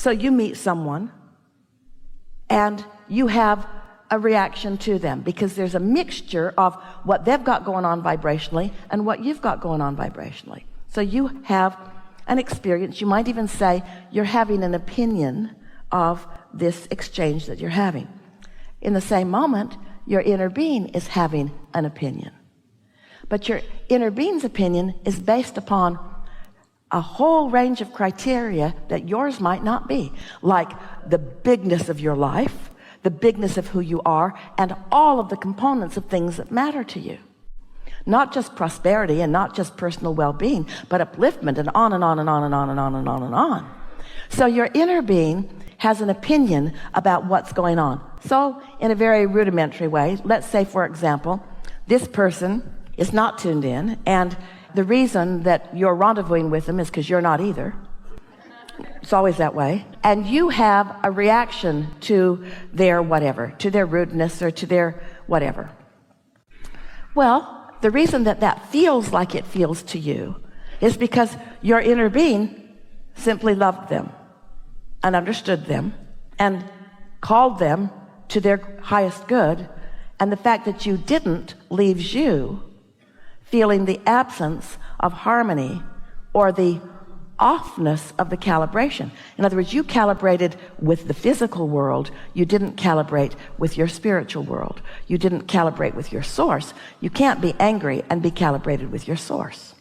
So you meet someone and you have a reaction to them because there's a mixture of what they've got going on vibrationally and what you've got going on vibrationally. So you have an experience. You might even say you're having an opinion of this exchange that you're having. In the same moment, your inner being is having an opinion. But your inner being's opinion is based upon a whole range of criteria that yours might not be, like the bigness of your life, the bigness of who you are, and all of the components of things that matter to you. Not just prosperity and not just personal well-being, but upliftment, and on and on and on and on and on and on and on. So your inner being has an opinion about what's going on. So in a very rudimentary way, let's say, for example, this person is not tuned in, and the reason that you're rendezvousing with them is because you're not either. It's always that way. And you have a reaction to their whatever, to their rudeness or to their whatever. Well, the reason that that feels like it feels to you is because your inner being simply loved them and understood them and called them to their highest good. And the fact that you didn't leaves you feeling the absence of harmony or the offness of the calibration. In other words, you calibrated with the physical world. You didn't calibrate with your spiritual world. You didn't calibrate with your source. You can't be angry and be calibrated with your source.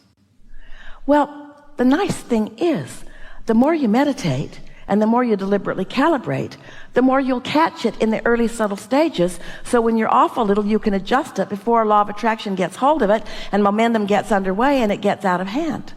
Well, the nice thing is, the more you meditate and the more you deliberately calibrate, the more you'll catch it in the early subtle stages. So when you're off a little, you can adjust it before law of attraction gets hold of it and momentum gets underway and it gets out of hand.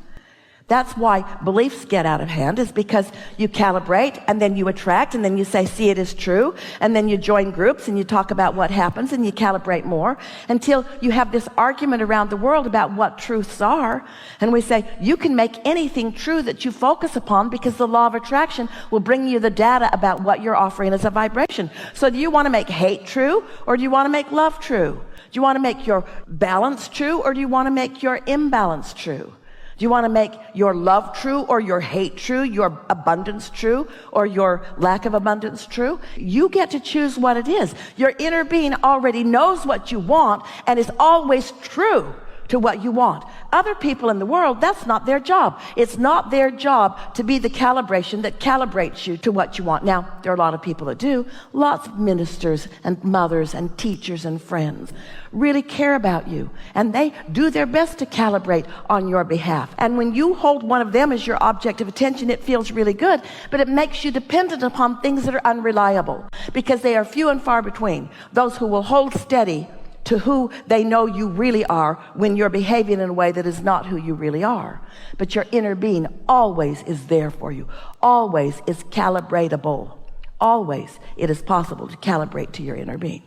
That's why beliefs get out of hand, is because you calibrate and then you attract and then you say, see, it is true. And then you join groups and you talk about what happens and you calibrate more until you have this argument around the world about what truths are. And we say, you can make anything true that you focus upon because the law of attraction will bring you the data about what you're offering as a vibration. So do you want to make hate true or do you want to make love true? Do you want to make your balance true or do you want to make your imbalance true? Do you want to make your love true or your hate true, your abundance true or your lack of abundance true? You get to choose what it is. Your inner being already knows what you want and is always true to what you want. Other people in the world, that's not their job. It's not their job to be the calibration that calibrates you to what you want. Now, there are a lot of people that do. Lots of ministers and mothers and teachers and friends really care about you, and they do their best to calibrate on your behalf. And when you hold one of them as your object of attention, it feels really good, but it makes you dependent upon things that are unreliable, because they are few and far between, those who will hold steady to who they know you really are when you're behaving in a way that is not who you really are. But your inner being always is there for you, always is calibratable. Always it is possible to calibrate to your inner being.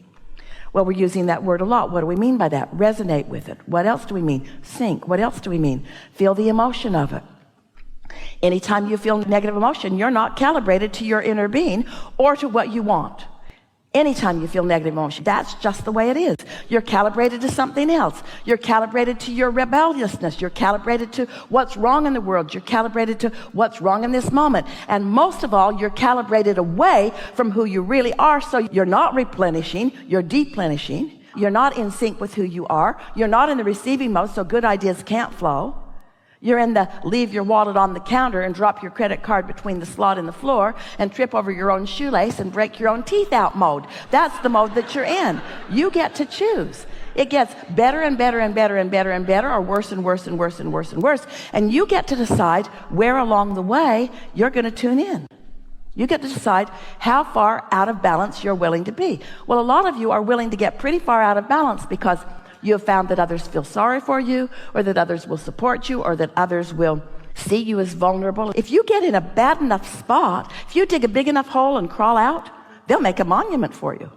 Well, we're using that word a lot. What do we mean by that? Resonate with it. What else do we mean? Sync. What else do we mean? Feel the emotion of it. Anytime you feel negative emotion, you're not calibrated to your inner being or to what you want. Anytime you feel negative emotion, that's just the way it is. You're calibrated to something else. You're calibrated to your rebelliousness. You're calibrated to what's wrong in the world. You're calibrated to what's wrong in this moment. And most of all, you're calibrated away from who you really are. So you're not replenishing, you're deplenishing. You're not in sync with who you are. You're not in the receiving mode, so good ideas can't flow. You're in the leave your wallet on the counter and drop your credit card between the slot and the floor and trip over your own shoelace and break your own teeth out mode. That's the mode that you're in. You get to choose. It gets better and better and better and better and better, or worse and worse and worse and worse and worse. And you get to decide where along the way you're going to tune in. You get to decide how far out of balance you're willing to be. Well, a lot of you are willing to get pretty far out of balance because you have found that others feel sorry for you, or that others will support you, or that others will see you as vulnerable. If you get in a bad enough spot, if you dig a big enough hole and crawl out, they'll make a monument for you.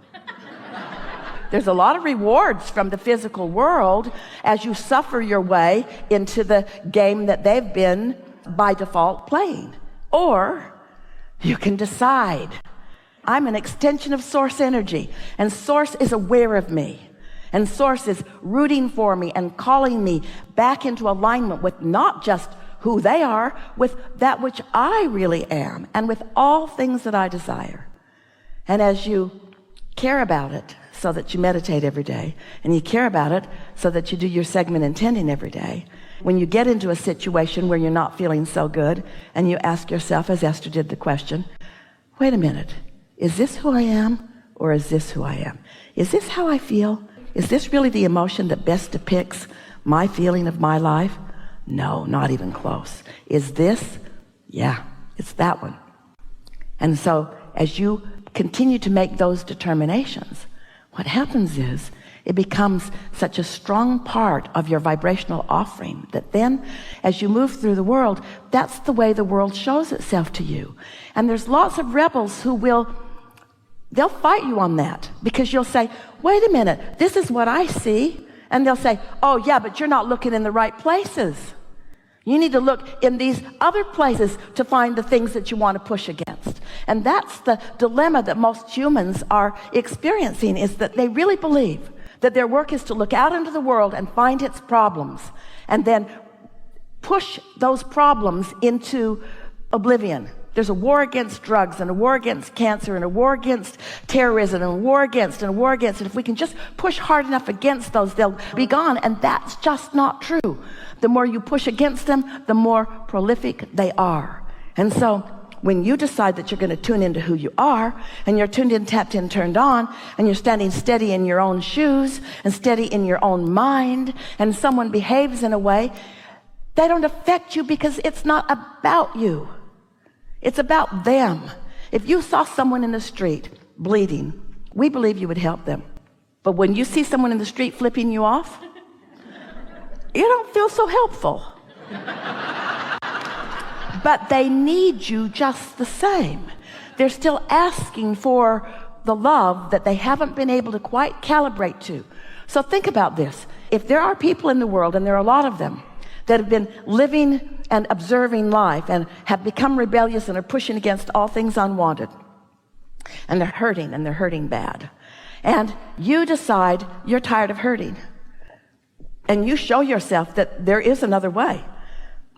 There's a lot of rewards from the physical world as you suffer your way into the game that they've been by default playing. Or you can decide, I'm an extension of source energy, and source is aware of me. And source is rooting for me and calling me back into alignment with not just who they are with that which I really am, and with all things that I desire. And as you care about it, so that you meditate every day, and you care about it so that you do your segment intending every day, when you get into a situation where you're not feeling so good, and you ask yourself, as Esther did, the question, wait a minute, is this who I am, or is this who I am? Is this how I feel? Is this really the emotion that best depicts my feeling of my life? No, not even close. Is this? Yeah, it's that one. And so as you continue to make those determinations, what happens is it becomes such a strong part of your vibrational offering that then as you move through the world, that's the way the world shows itself to you. And there's lots of rebels who they'll fight you on that, because you'll say, wait a minute, this is what I see. And they'll say, oh yeah, but you're not looking in the right places. You need to look in these other places to find the things that you want to push against. And that's the dilemma that most humans are experiencing, is that they really believe that their work is to look out into the world and find its problems, and then push those problems into oblivion. There's a war against drugs, and a war against cancer, and a war against terrorism, and a war against, and a war against. And if we can just push hard enough against those, they'll be gone. And that's just not true. The more you push against them, the more prolific they are. And so when you decide that you're going to tune into who you are, and you're tuned in, tapped in, turned on, and you're standing steady in your own shoes and steady in your own mind, and someone behaves in a way, they don't affect you, because it's not about you. It's about them. If you saw someone in the street bleeding, we believe you would help them. But when you see someone in the street flipping you off, you don't feel so helpful. But they need you just the same. They're still asking for the love that they haven't been able to quite calibrate to. So think about this. If there are people in the world, and there are a lot of them, that have been living and observing life and have become rebellious and are pushing against all things unwanted, and they're hurting bad, and you decide you're tired of hurting, and you show yourself that there is another way,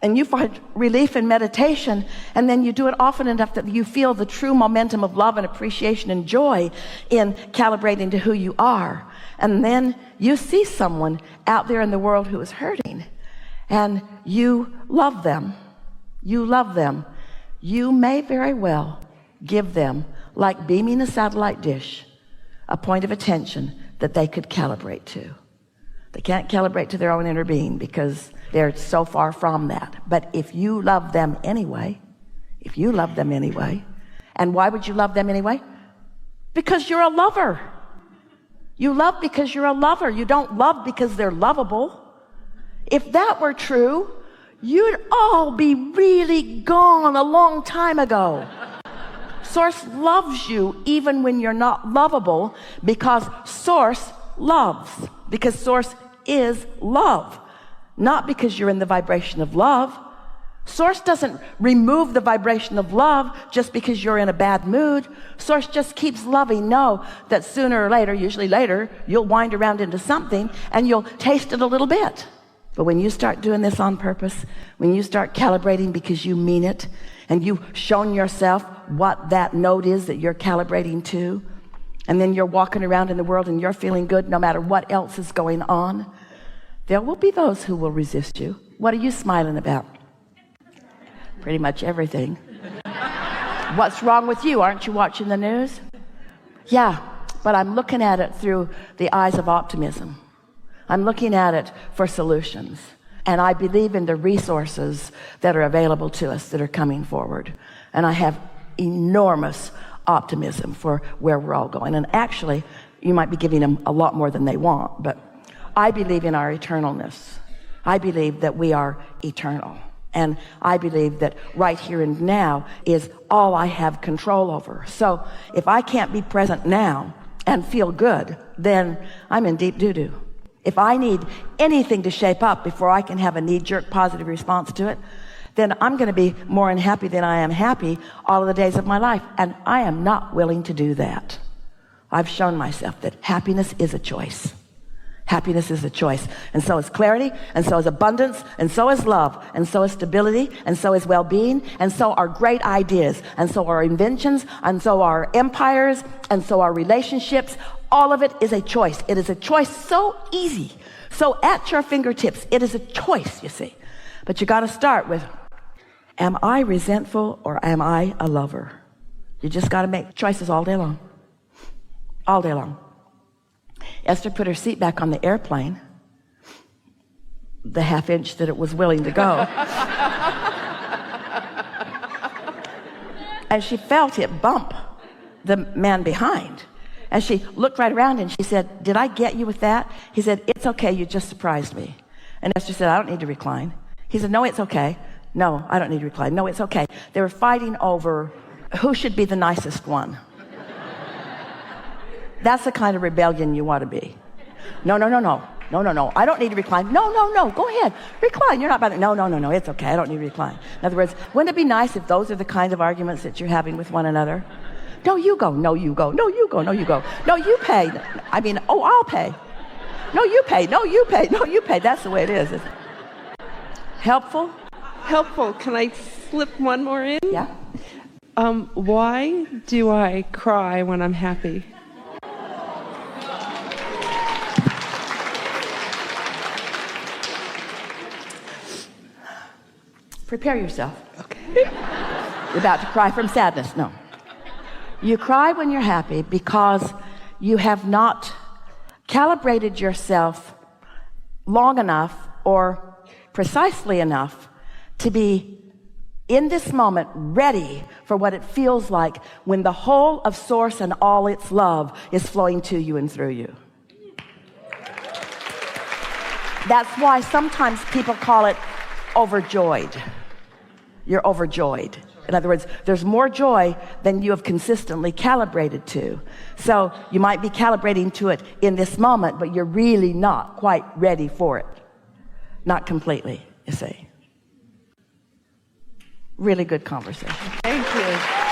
and you find relief in meditation, and then you do it often enough that you feel the true momentum of love and appreciation and joy in calibrating to who you are, and then you see someone out there in the world who is hurting, and you love them. You may very well give them, like beaming a satellite dish, a point of attention that they could calibrate to. They can't calibrate to their own inner being, because they're so far from that. But if you love them anyway, and why would you love them anyway? Because you're a lover. You love because you're a lover. You don't love because they're lovable. If that were true, you'd all be really gone a long time ago. Source loves you even when you're not lovable, because Source loves. Because Source is love. Not because you're in the vibration of love. Source doesn't remove the vibration of love just because you're in a bad mood. Source just keeps loving. Know that sooner or later, usually later, you'll wind around into something and you'll taste it a little bit. But when you start doing this on purpose, when you start calibrating because you mean it, and you've shown yourself what that note is that you're calibrating to, and then you're walking around in the world and you're feeling good no matter what else is going on, there will be those who will resist you. What are you smiling about? Pretty much everything. What's wrong with you? Aren't you watching the news? Yeah, but I'm looking at it through the eyes of optimism. I'm looking at it for solutions. And I believe in the resources that are available to us that are coming forward. And I have enormous optimism for where we're all going. And actually, you might be giving them a lot more than they want, but I believe in our eternalness. I believe that we are eternal. And I believe that right here and now is all I have control over. So if I can't be present now and feel good, then I'm in deep doo-doo. If I need anything to shape up before I can have a knee-jerk positive response to it, then I'm going to be more unhappy than I am happy all of the days of my life. And I am not willing to do that. I've shown myself that happiness is a choice. Happiness is a choice. And so is clarity, and so is abundance, and so is love, and so is stability, and so is well-being, and so are great ideas, and so are inventions, and so are empires, and so are relationships. All of it is a choice. It is a choice so easy, so at your fingertips. It is a choice, you see. But you got to start with, am I resentful or am I a lover? You just got to make choices all day long. All day long. Esther put her seat back on the airplane, the half inch that it was willing to go. And she felt it bump the man behind. And she looked right around and she said, did I get you with that? He said, it's okay, you just surprised me. And Esther said, I don't need to recline. He said, no, it's okay. No, I don't need to recline. No, it's okay. They were fighting over who should be the nicest one. That's the kind of rebellion you want to be. No. I don't need to recline. No. Go ahead. Recline. You're not bothered. No. It's okay. I don't need to recline. In other words, wouldn't it be nice if those are the kinds of arguments that you're having with one another? No, you go. No, you go. No, you go. No, you go. No, you pay. I mean, I'll pay. No, you pay. No, you pay. No, you pay. That's the way it is. Helpful? Helpful. Can I slip one more in? Yeah. Why do I cry when I'm happy? Prepare yourself. Okay. You're about to cry from sadness. No. You cry when you're happy because you have not calibrated yourself long enough or precisely enough to be in this moment ready for what it feels like when the whole of Source and all its love is flowing to you and through you. That's why sometimes people call it overjoyed. You're overjoyed. In other words, there's more joy than you have consistently calibrated to. So you might be calibrating to it in this moment, but you're really not quite ready for it. Not completely, you see. Really good conversation. Thank you.